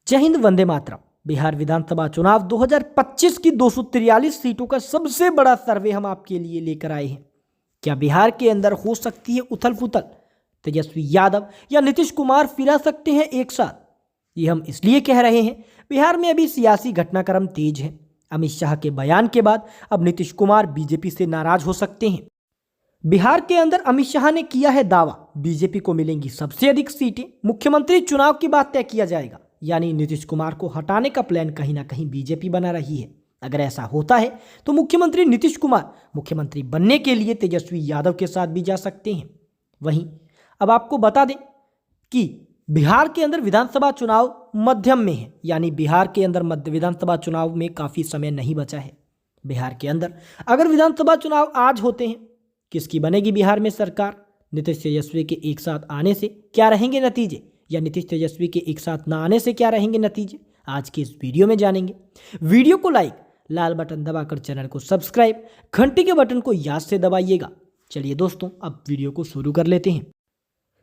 जय हिंद, वंदे मातरम। बिहार विधानसभा चुनाव 2025 की 243 सीटों का सबसे बड़ा सर्वे हम आपके लिए लेकर आए हैं। क्या बिहार के अंदर हो सकती है उथल पुथल? तेजस्वी यादव या नीतीश कुमार फिरा सकते हैं एक साथ? ये हम इसलिए कह रहे हैं, बिहार में अभी सियासी घटनाक्रम तेज है। अमित शाह के बयान के बाद अब नीतीश कुमार बीजेपी से नाराज हो सकते हैं। बिहार के अंदर अमित शाह ने किया है दावा, बीजेपी को मिलेंगी सबसे अधिक सीटें। मुख्यमंत्री चुनाव की बात तय किया जाएगा, यानी नीतीश कुमार को हटाने का प्लान कहीं ना कहीं बीजेपी बना रही है। अगर ऐसा होता है तो मुख्यमंत्री नीतीश कुमार मुख्यमंत्री बनने के लिए तेजस्वी यादव के साथ भी जा सकते हैं। वहीं अब आपको बता दें कि बिहार के अंदर विधानसभा चुनाव मध्यम में है, यानी बिहार के अंदर मध्य विधानसभा चुनाव में काफ़ी समय नहीं बचा है। बिहार के अंदर अगर विधानसभा चुनाव आज होते हैं, किसकी बनेगी बिहार में सरकार? नीतीश तेजस्वी के एक साथ आने से क्या रहेंगे नतीजे, या नीतीश तेजस्वी के एक साथ ना आने से क्या रहेंगे नतीजे, आज की इस वीडियो में जानेंगे। वीडियो को लाइक, लाल बटन दबाकर चैनल को सब्सक्राइब, घंटी के बटन को याद से दबाइएगा। चलिए दोस्तों, अब वीडियो को शुरू कर लेते हैं।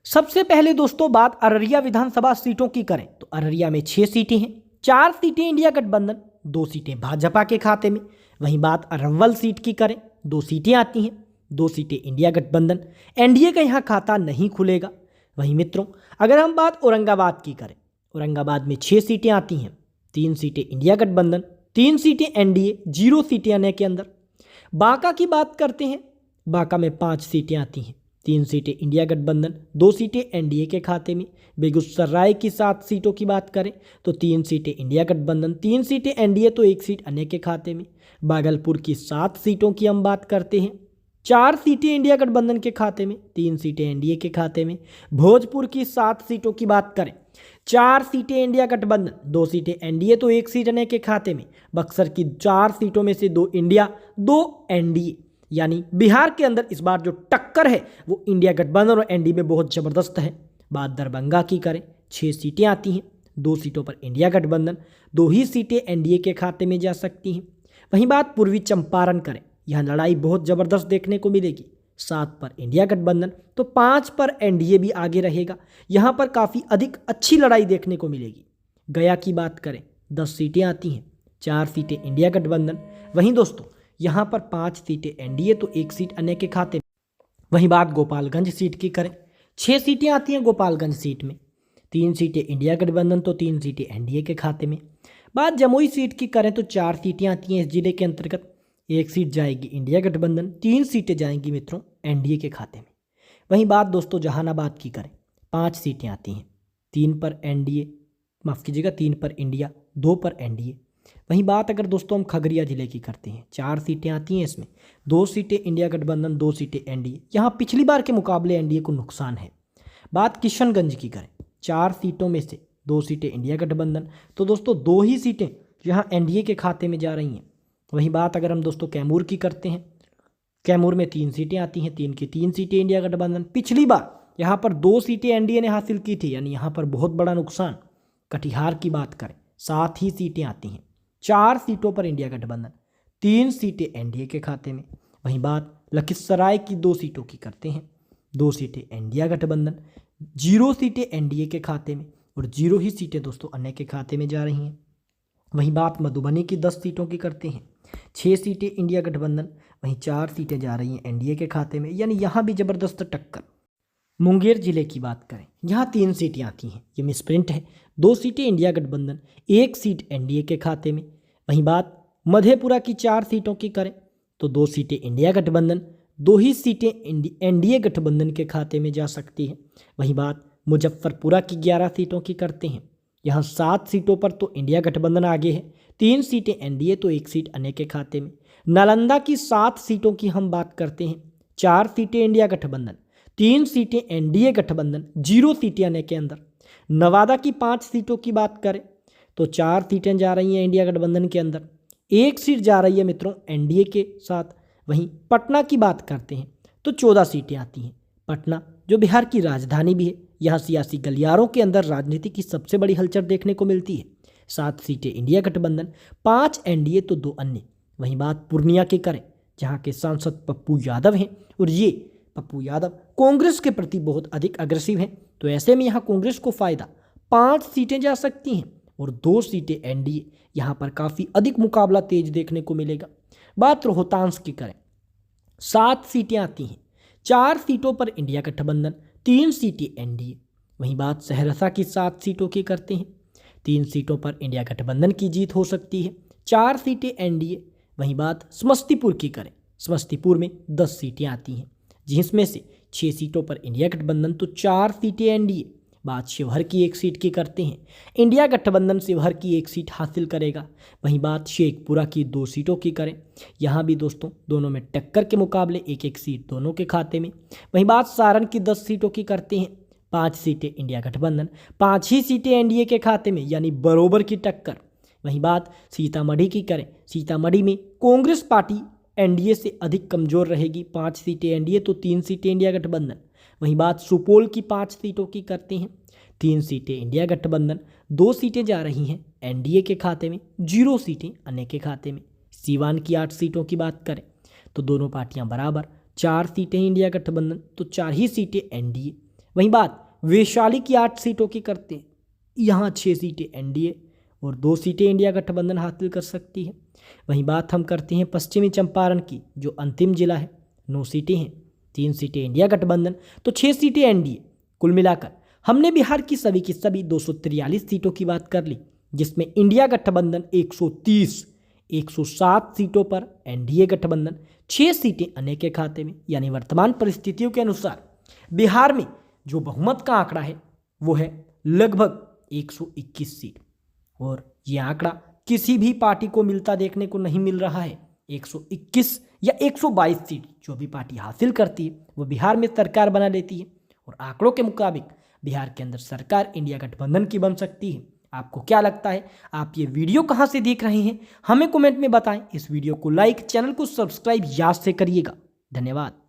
सबसे पहले दोस्तों बात अररिया विधानसभा सीटों की करें तो अररिया में 6 सीटें हैं। 4 सीटें इंडिया गठबंधन, 2 सीटें भाजपा के खाते में। वहीं बात अरवल सीट की करें, 2 सीटें आती हैं, 2 सीटें इंडिया गठबंधन, एनडीए का यहाँ खाता नहीं खुलेगा। वहीं मित्रों अगर हम बात औरंगाबाद की करें, औरंगाबाद में 6 सीटें आती हैं, 3 सीटें इंडिया गठबंधन, 3 सीटें एनडीए, 0 सीटें आने के अंदर। बांका की बात करते हैं, बांका में 5 सीटें आती हैं, 3 सीटें इंडिया गठबंधन, 2 सीटें एनडीए के खाते में। बेगूसराय की 7 सीटों की बात करें तो 3 सीटें इंडिया गठबंधन, 3 सीटें एनडीए तो 1 सीट अन्य के खाते में। भागलपुर की 7 सीटों की हम बात करते हैं, 4 सीटें इंडिया गठबंधन के खाते में, 3 सीटें एनडीए के खाते में। भोजपुर की 7 सीटों की बात करें, 4 सीटें इंडिया गठबंधन, 2 सीटें एनडीए तो 1 सीट अन्य के खाते में। बक्सर की 4 सीटों में से 2 इंडिया, 2 एनडीए, यानी बिहार के अंदर इस बार जो टक्कर है वो इंडिया गठबंधन और एनडीए में बहुत जबरदस्त है। बात दरभंगा की करें, 6 सीटें आती हैं, 2 सीटों पर इंडिया गठबंधन, 2 ही सीटें एनडीए के खाते में जा सकती हैं। वहीं बात पूर्वी चंपारण करें, यहाँ लड़ाई बहुत ज़बरदस्त देखने को मिलेगी। 7 पर इंडिया गठबंधन तो 5 पर एनडीए भी आगे रहेगा। यहाँ पर काफ़ी अधिक अच्छी लड़ाई देखने को मिलेगी। गया की बात करें, 10 सीटें आती हैं, 4 सीटें इंडिया गठबंधन। वहीं दोस्तों यहाँ पर 5 सीटें एनडीए तो 1 सीट अन्य के खाते में। वहीं बात गोपालगंज सीट की करें, 6 सीटें आती हैं गोपालगंज सीट में, 3 सीटें इंडिया गठबंधन तो 3 सीटें एनडीए के खाते में। बात जमुई सीट की करें तो 4 सीटें आती हैं इस जिले के अंतर्गत, 1 सीट जाएगी इंडिया गठबंधन, 3 सीटें जाएंगी मित्रों एनडीए के खाते में। वहीं बात दोस्तों जहानाबाद की करें, 5 सीटें आती हैं, 3 पर एनडीए, माफ़ कीजिएगा 3 पर इंडिया, 2 पर एनडीए। वहीं बात अगर दोस्तों हम खगड़िया जिले की करते हैं, 4 सीटें आती हैं इसमें, 2 सीटें इंडिया गठबंधन, 2 सीटें एनडीए। यहाँ पिछली बार के मुकाबले एनडीए को नुकसान है। बात किशनगंज की करें, 4 सीटों में से 2 सीटें इंडिया गठबंधन तो दोस्तों 2 ही सीटें यहाँ एनडीए के खाते में जा रही हैं। वहीं बात अगर हम दोस्तों कैमूर की करते हैं, कैमूर में 3 सीटें आती हैं, 3 की 3 सीटें इंडिया गठबंधन। पिछली बार यहाँ पर 2 सीटें एनडीए ने हासिल की थी, यानी यहाँ पर बहुत बड़ा नुकसान। कटिहार की बात करें, 7 ही सीटें आती हैं, 4 सीटों पर इंडिया गठबंधन, 3 सीटें एनडीए के खाते में। वहीं बात लखीसराय की 2 सीटों की करते हैं, 2 सीटें इंडिया गठबंधन, 0 सीटें एनडीए के खाते में और 0 ही सीटें दोस्तों अन्य के खाते में जा रही हैं। वहीं बात मधुबनी की 10 सीटों की करते हैं, 6 सीटें इंडिया गठबंधन, वहीं 4 सीटें जा रही हैं एनडीए के खाते में, यानी यहाँ भी जबरदस्त टक्कर। मुंगेर जिले की बात करें, यहाँ 3 सीटें आती हैं, ये मिसप्रिंट है, 2 सीटें इंडिया गठबंधन, 1 सीट एनडीए के खाते में। वहीं बात मधेपुरा की 4 सीटों की करें तो 2 सीटें इंडिया गठबंधन, 2 ही सीटें एनडीए गठबंधन के खाते में जा सकती हैं। वहीं बात मुजफ्फरपुरा की 11 सीटों की करते हैं, यहाँ 7 सीटों पर तो इंडिया गठबंधन आगे है, 3 सीटें एनडीए तो 1 सीट अन्य के खाते में। नालंदा की 7 सीटों की हम बात करते हैं, 4 सीटें इंडिया गठबंधन, 3 सीटें एनडीए गठबंधन, 0 सीटें अन्य के अंदर। नवादा की 5 सीटों की बात करें तो 4 सीटें जा रही हैं इंडिया गठबंधन के अंदर, 1 सीट जा रही है मित्रों एनडीए के साथ। वहीं पटना की बात करते हैं तो 14 सीटें आती हैं, पटना जो बिहार की राजधानी भी है, यहाँ सियासी गलियारों के अंदर राजनीति की सबसे बड़ी हलचल देखने को मिलती है। 7 सीटें इंडिया गठबंधन, 5 एनडीए तो 2 अन्य। वहीं बात पूर्णिया की करें, जहाँ के सांसद पप्पू यादव हैं और ये पप्पू यादव कांग्रेस के प्रति बहुत अधिक अग्रेसिव हैं, तो ऐसे में यहाँ कांग्रेस को फायदा, 5 सीटें जा सकती हैं। और 2 सीटें एनडीए। यहाँ पर काफ़ी अधिक मुकाबला तेज देखने को मिलेगा। बात रोहतास की करें, 7 सीटें आती हैं, 4 सीटों पर इंडिया गठबंधन, 3 सीटें एनडीए। वहीं बात सहरसा की 7 सीटों की करते हैं, 3 सीटों पर इंडिया गठबंधन की जीत हो सकती है, 4 सीटें एनडीए। वहीं बात समस्तीपुर की करें, समस्तीपुर में 10 सीटें आती हैं, जिसमें से 6 सीटों पर इंडिया गठबंधन तो 4 सीटें एनडीए। बात शिवहर की 1 सीट की करते हैं, इंडिया गठबंधन शिवहर की 1 सीट हासिल करेगा। वहीं बात शेखपुरा की 2 सीटों की करें, यहाँ भी दोस्तों दोनों में टक्कर के मुकाबले 1-1 सीट दोनों के खाते में। वहीं बात सारण की 10 सीटों की करते हैं, 5 सीटें इंडिया गठबंधन, 5 ही सीटें एनडीए के खाते में, यानी बरोबर की टक्कर। वहीं बात सीतामढ़ी की करें, सीतामढ़ी में कांग्रेस पार्टी एनडीए से अधिक कमजोर रहेगी, 5 सीटें एनडीए तो 3 सीटें इंडिया गठबंधन। वहीं बात सुपौल की 5 सीटों की करते हैं, 3 सीटें इंडिया गठबंधन, 2 सीटें जा रही हैं एनडीए के खाते में, 0 सीटें अन्य के खाते में। सीवान की 8 सीटों की बात करें तो दोनों पार्टियां बराबर, 4 सीटें इंडिया गठबंधन तो 4 ही सीटें एनडीए। वहीं बात वैशाली की 8 सीटों की करते हैं, यहाँ 6 सीटें एनडीए और 2 सीटें इंडिया गठबंधन हासिल कर सकती है। वहीं बात हम करते हैं पश्चिमी चंपारण की, जो अंतिम जिला है, 9 सीटें हैं, 3 सीटें इंडिया गठबंधन तो 6 सीटें एनडीए। कुल मिलाकर हमने बिहार की सभी 243 सीटों की बात कर ली, जिसमें इंडिया गठबंधन 130, 107 सीटों पर एनडीए गठबंधन, 6 सीटें अन्य के खाते में। यानी वर्तमान परिस्थितियों के अनुसार बिहार में जो बहुमत का आंकड़ा है वो है लगभग 121 सीट, और ये आंकड़ा किसी भी पार्टी को मिलता देखने को नहीं मिल रहा है। 121 या 122 सीट जो भी पार्टी हासिल करती है वो बिहार में सरकार बना लेती है, और आंकड़ों के मुताबिक बिहार के अंदर सरकार इंडिया गठबंधन की बन सकती है। आपको क्या लगता है? आप ये वीडियो कहाँ से देख रहे हैं हमें कमेंट में बताएं। इस वीडियो को लाइक, चैनल को सब्सक्राइब याद से करिएगा। धन्यवाद।